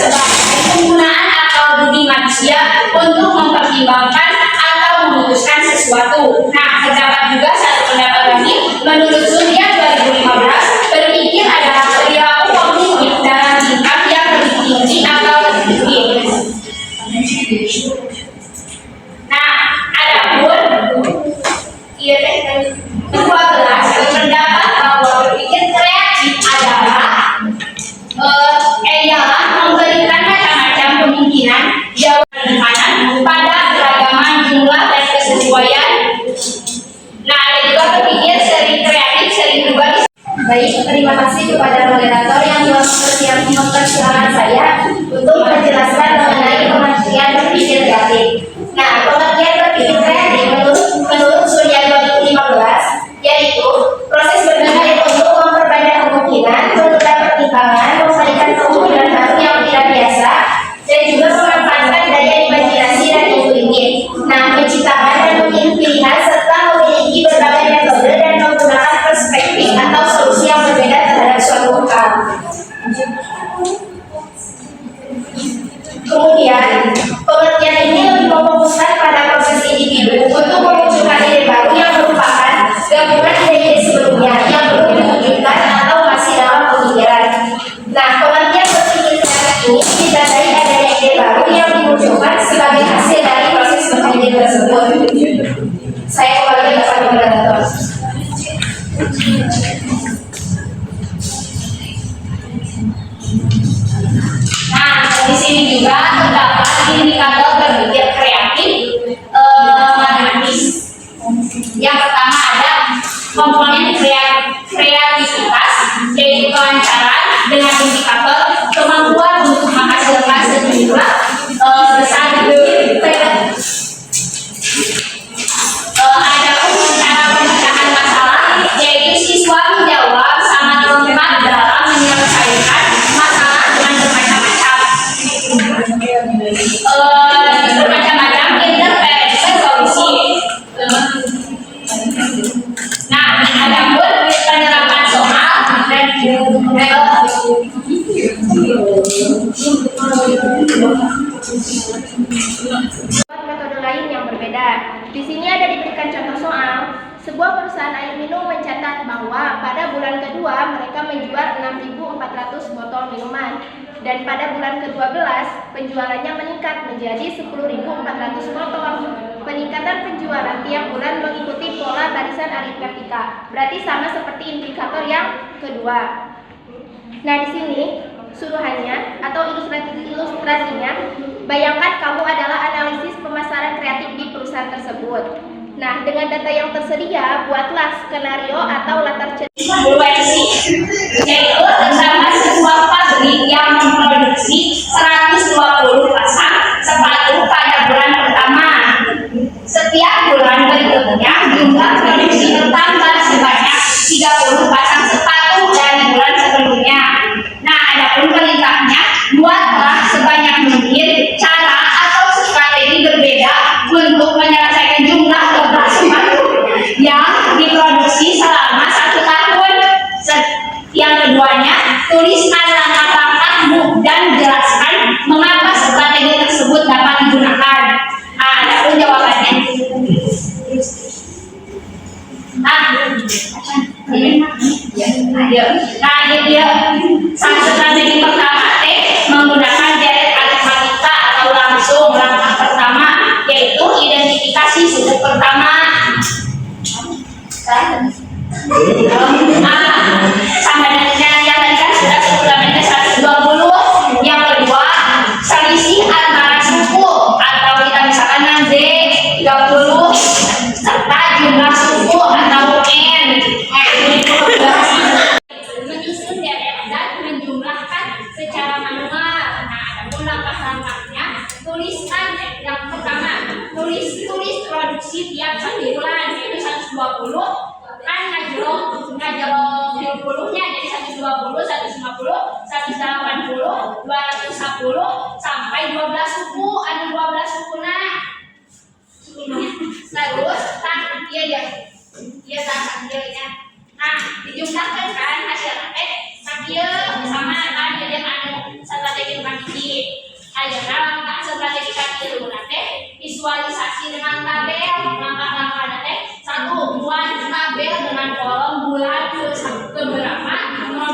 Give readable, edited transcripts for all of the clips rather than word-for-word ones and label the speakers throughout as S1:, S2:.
S1: sebagai penggunaan akal budi manusia untuk mempertimbangkan atau memutuskan sesuatu. Nah, terdapat juga satu pendapat lagi, menurut Surya 2015, berpikir adalah perilaku kognitif dalam tingkat yang lebih tinggi atau lebih tinggi. Nah, adapun 12 berpendapat bahwa berpikir kreatif adalah memberikan macam-macam kemungkinan jawaban pada keragaman jumlah dan kesesuaian. Nah, ada juga berpikir sering kreatif, sering berubah. Baik, terima kasih kepada moderator yang mempersilahkan saya untuk menjelaskan mengenai pengertian berpikir kreatif. Nah, pengertian berpikir kreatif menurut Surya 2015 yaitu proses berpikir untuk memperbanyak kemungkinan, menentukan pertimbangan, memberikan kemungkinan baru yang tidak biasa, dan juga memanfaatkan daya imajinasi dan intuitif. Nah, menciptakan dan memilih pilihan serta memiliki berbagai metode dan menggunakan perspektif atau solusi yang berbeda terhadap suatu hal. Kemudian, pengertian ini lebih memfokuskan pada proses individu untuk memunculkan ide baru yang merupakan gabungan ide-ide sebelumnya yang belum diwujudkan atau masih dalam pemikiran. Nah, pengertian berpikir kreatif ini ditandai adanya ide baru yang dimunculkan sebagai hasil dari proses berpikir tersebut. Saya kembali kepada moderator. Nah, di sini juga terdapat indikator berpikir kreatif matematis. Yang pertama ada komponen kreativitas, yaitu kelancaran dengan indikator kemampuan untuk menghasilkan sejumlah besar ada pun cara pemecahan masalah, yaitu siswa menjawab sangat lengkap dalam menyelesaikan masalah dengan bermacam-macam interpretasi solusi. Nah, ada pun penerapan soal dan metode lain yang berbeda. Di sini ada diberikan contoh soal. Sebuah perusahaan air minum mencatat bahwa pada bulan kedua mereka menjual 6.400 botol minuman dan pada bulan ke-12 penjualannya meningkat menjadi 10.400 botol. Peningkatan penjualan tiap bulan mengikuti pola barisan aritmetika, berarti sama seperti indikator yang kedua. Nah, di sini suruhannya atau ilustrasinya, bayangkan kamu adalah analisis pemasaran kreatif di perusahaan tersebut. Nah, dengan data yang tersedia, buatlah skenario atau latar cerita yaitu bersama sebuah pabrik yang memproduksi 120 pasang sepatu pada bulan pertama. Setiap bulan berikutnya jumlah produksi bertambah sebanyak 30 pasang sepatu dari bulan sebelumnya. Nah, adapun perintahnya, buatlah sebanyak mungkin cara atau strategi berbeda untuk menyelesaikan jumlah sepatu yang diproduksi selama 1 tahun. Yang keduanya, tuliskan langkah-langkahmu dan jelaskan mengapa strategi tersebut dapat digunakan. Nah, adapun jawabannya. Nah, ini dia. Strategi pertama menggunakan deret aritmatika atau langsung langkah pertama, yaitu identifikasi sudut pertama. Sama dengan yang tadi kan sudah suplemennya 120. Yang kedua, selisih antara suku atau kita misalkan Z 30 serta jumlah suku atau N. Menyusun deret dan menjumlahkan secara manual. Nah, adapun langkah-langkahnya, tuliskan yang pertama, tulis produksi tiap 1 bulan, yaitu 120. Kan ngajrong 20-nya jadi 120, 150, 180, 210 sampai 12 suku. Ada 12 suku nah. Terus nah, dijumlahkan kan hasilnya sama kan jadi ada strategi
S2: Ayeuna langkah strategi kaki teh visualisasi dengan tabel. Langkah-langkah teh 1. Buat tabel dengan kolom bulan keberapa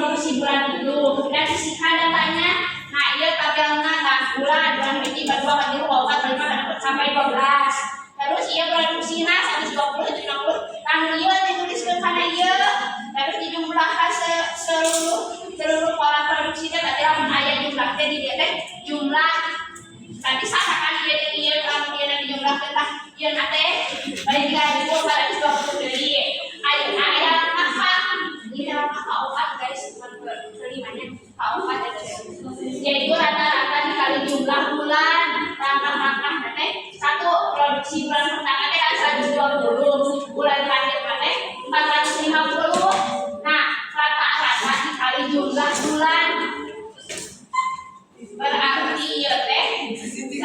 S2: produksi bulan itu dan sisihkan datanya. Nah, iya tabelnya bulan hiji, kedua, ketiga, keempat, kelima, sampai 12. Terus iya produksinya 120, 150. Nah, iya dituliskan kana iya. Terus dijumlahkan seluruh pola produksinya tadi lamun aya jumlah teh di dia teh jumlah tadi sahakan iya lamun ieu dijumlahkeun tah ieu na teh bari 3.420 deui. Ayeuna aya apa? Ini langkah kaopat guys, kelimanya kaopat yaitu rata-rata dikali jumlah bulan. Langkah-langkah teh 1. Produksi bulan pertama teh 120, bulan terakhir teh 450. Nah, rata-rata dikali jumlah bulan berarti ya teh 100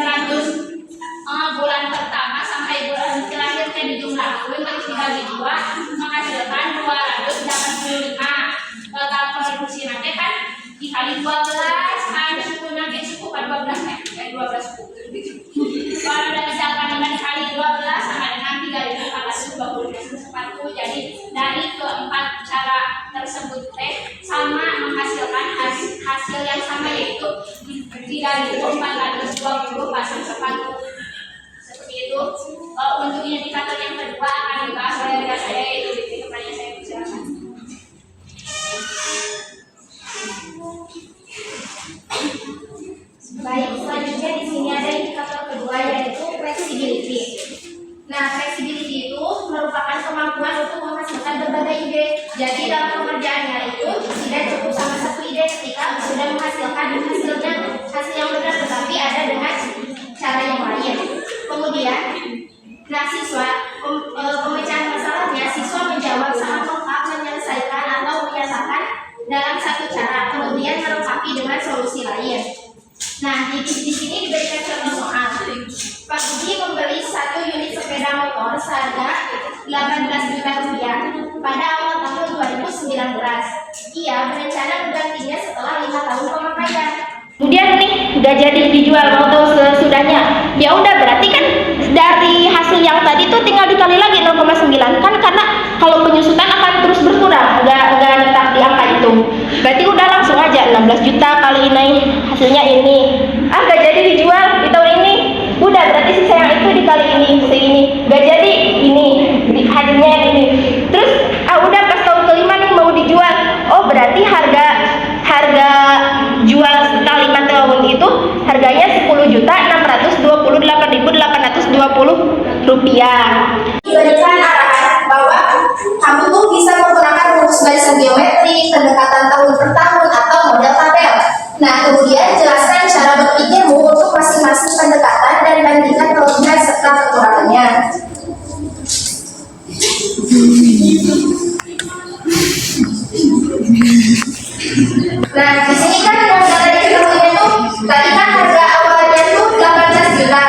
S2: bulan pertama sampai bulan terakhir teh dijumlahkeun terus dibagi 2 menghasilkan 285. Total produksi nanti kan dikali 12 kan sukunya ge suku kan 12 teh 12 suku. Kalau udah misalkan dikali 12 sama dengan 3.420. Jadi dari keempat cara tersebut teh sama menghasilkan hasil yang sama yaitu 3.420 pasang sepatu. Seperti itu. Untuk indikator yang kedua akan dibahas oleh rekan saya yaitu di depannya saya silakan.
S1: Baik, selanjutnya di sini ada indikator kedua yaitu flexibility. Nah, flexibility itu merupakan kemampuan untuk menghasilkan berbagai ide. Jadi dalam pengerjaannya itu tidak cukup sama satu ide ketika sudah menghasilkan hasil yang benar, tetapi ada dengan cara yang lain. Kemudian, nah pemecahan masalahnya siswa menjawab sangat lengkap, menyelesaikan atau menyatakan dalam satu cara, kemudian melengkapi dengan solusi lain. Nah, di sini diberikan contoh soal. Pak Budi membeli 1 unit sepeda motor seharga 18 juta rupiah pada awal tahun 2019. Ia berencana menggantinya setelah 5 tahun pemakaian. Kemudian nih, nggak jadi dijual, mau tahu sesudahnya. Ya udah, berarti kan dari hasil yang tadi tuh tinggal dikali lagi 0,9 kan, karena kalau penyusutan akan terus berkurang, nggak tetap di angka itu. Berarti udah langsung aja 16 juta kali ini hasilnya ini. Nggak jadi dijual di tahun ini. Udah, berarti sisa yang itu dikali ini segini. Nggak jadi ini hasilnya yang ini. Terus udah pas tahun kelima nih mau dijual. Oh, berarti harga jual setelah 5 tahun itu harganya 10.628.820 rupiah. Diberikan arahan bahwa kamu tuh bisa menggunakan rumus barisan geometri, pendekatan tahun per tahun atau model tabel. Nah, kemudian jelaskan cara berpikirmu untuk masing-masing pendekatan dan bandingkan kelebihan serta kekurangannya. Nah, di sini kan yang data diketahui itu tadi kan harga awalnya itu 18 juta.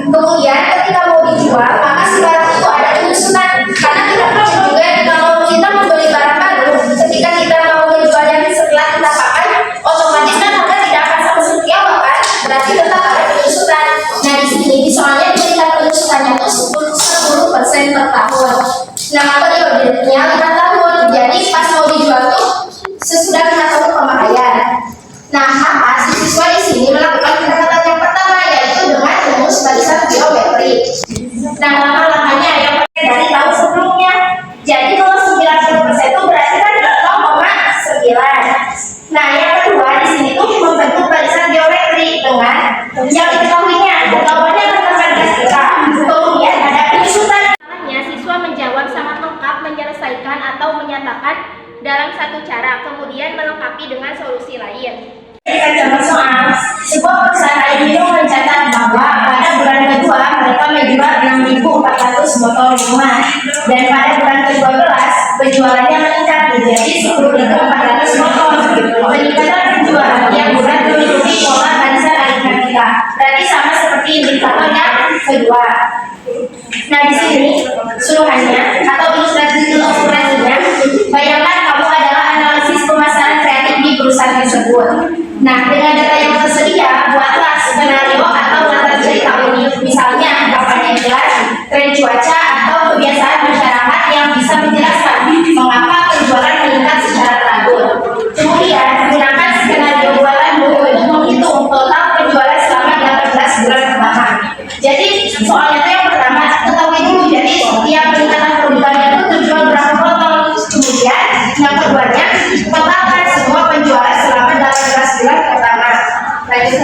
S1: Kemudian ketika mau dijual, maka si barang itu ada penyusunan. Karena kita tahu juga kalau kita membeli barang baru, ketika kita mau menjualnya setelah kita pakai, otomatis kan harga tidak akan sama seperti awal kan? Berarti tetap ada penyusunan. Nah, di sini soalnya diberikan penyusunannya itu 10% per tahun. Nah, periodenya 5 tahun. Jadi pas mau dijual tuh sesudah 5 tahun pemakaian. Nah, maka siswa di sini melakukan pendekatan yang pertama yaitu dengan rumus barisan geometri. Nah, langkah-langkahnya yang dari tahun sebelumnya. Jadi kalau 90% itu berarti kan 0,9. Nah, yang kedua di sini tuh membentuk barisan geometri dengan yang diketahuinya lawannya berdasarkan grafika. Kemudian ada penyusunan. Siswa menjawab sangat lengkap, menyelesaikan atau menyatakan dalam satu cara, kemudian melengkapi dengan solusi lain. Kita contoh soal, sebuah perusahaan air minum mencatat bahwa pada bulan kedua mereka menjual 6.400 botol minuman dan pada bulan ke-12 penjualannya meningkat menjadi 10.400 botol. Peningkatan penjualan yang bulan mengikuti pola barisan aritmatika, berarti sama seperti indikator yang kedua. Nah, di sini suruhannya atau ilustrasinya, bayangkan kamu adalah analisis pemasaran kreatif di perusahaan tersebut. Nah, dengan data yang tersedia, buatlah skenario soalnya itu yang pertama ketahui dulu, jadi setiap peningkatan perbulannya itu terjual berapa botol. Kemudian yang keduanya totalkan semua penjualan selama 18 bulan pertama. Lanjut.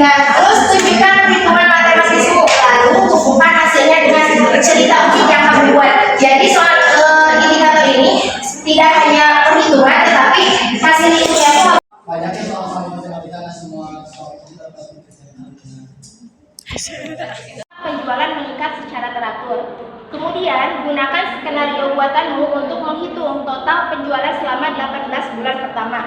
S1: Nah, terus tunjukkan perhitungan matematis lalu hubungkan hasilnya dengan cerita uji yang kamu buat. Jadi soal indikator ini tidak hanya perhitungan tetapi hasil ilmiah itu
S3: banyaknya soal matematika semua soal itu dapat dikerjakan dengan
S1: penjualan meningkat secara teratur. Kemudian gunakan skenario buatanmu untuk menghitung total penjualan selama 18 bulan pertama.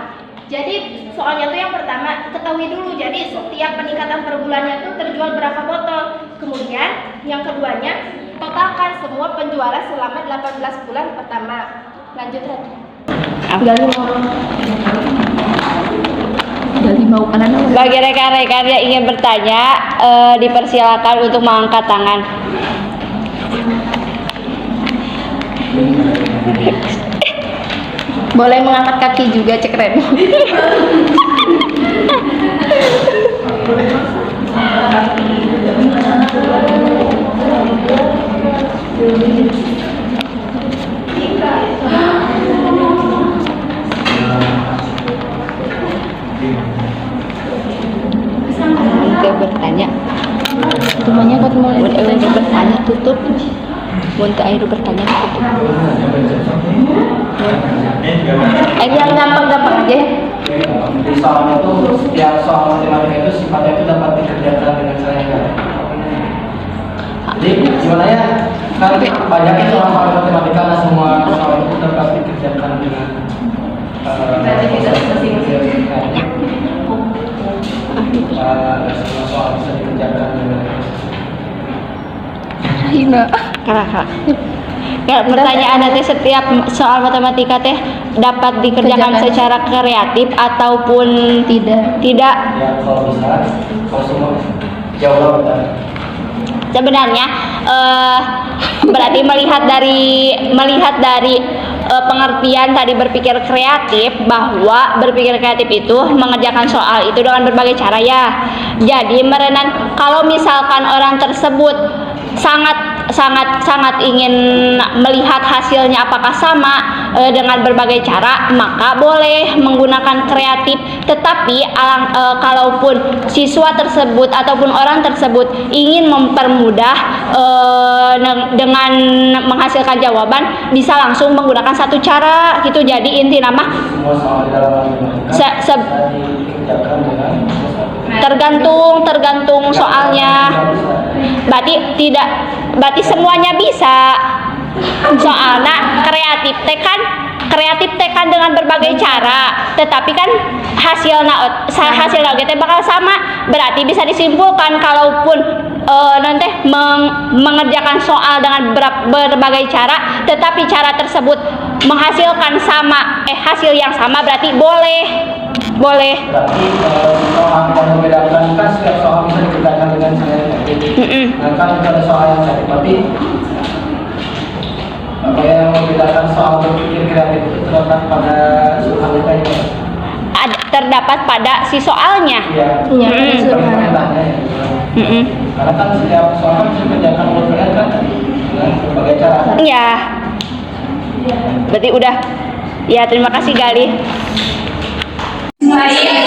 S1: Jadi soalnya itu yang pertama ketahui dulu, jadi setiap peningkatan per bulannya itu terjual berapa botol. Kemudian yang keduanya totalkan semua penjualan selama 18 bulan pertama. Lanjut
S4: Bagi rekan-rekan yang ingin bertanya, dipersilakan untuk mengangkat tangan.
S1: boleh mengangkat kaki juga, cek keren.
S4: Kita bertanya.
S1: Semuanya kok mau
S4: bertanya tutup. Untuk air bertanya tutup.
S1: yang gampang-gampang aja ya.
S3: di soal itu setiap soal matematika itu sifatnya itu dapat dikerjakan dengan cara yang baik. Jadi gimana ya, kan banyaknya soal matematika nah semua soal itu dapat dikerjakan dengan semua soal bisa dikerjakan dengan
S4: Kakak. Pertanyaan nanti setiap soal matematika teh dapat dikerjakan
S1: Kerjakan.
S4: secara kreatif ataupun tidak.
S3: ya kalau bisa kalau semua jauh lah.
S4: Sebenarnya berarti melihat dari pengertian tadi berpikir kreatif, bahwa berpikir kreatif itu mengerjakan soal itu dengan berbagai cara ya. Jadi merenan kalau misalkan orang tersebut sangat ingin melihat hasilnya apakah sama dengan berbagai cara, maka boleh menggunakan kreatif. Tetapi kalaupun siswa tersebut ataupun orang tersebut ingin mempermudah dengan menghasilkan jawaban, bisa langsung menggunakan satu cara gitu. Jadi inti nama
S3: Semua soal di dalam matematika bisa dikerjakan dengan
S4: tergantung soalnya. Berarti semuanya bisa. Soalnya kreatif tekan dengan berbagai cara, tetapi kan hasilnya kita bakal sama. Berarti bisa disimpulkan kalaupun nanti mengerjakan soal dengan berbagai cara, tetapi cara tersebut menghasilkan hasil yang sama, berarti boleh.
S3: Berarti soal yang membedakan kan setiap soal bisa dikerjakan dengan cara yang baik. Nah kan ada soal yang kreatif, berarti apa yang membedakan soal berpikir kreatif itu terdapat pada soal itu
S4: Terdapat pada si soalnya.
S3: Iya. Perintahnya ya. Karena kan setiap soal kan bisa dikerjakan dengan berbagai cara.
S4: Iya. Berarti udah. Ya, terima kasih Gali.
S2: Baik.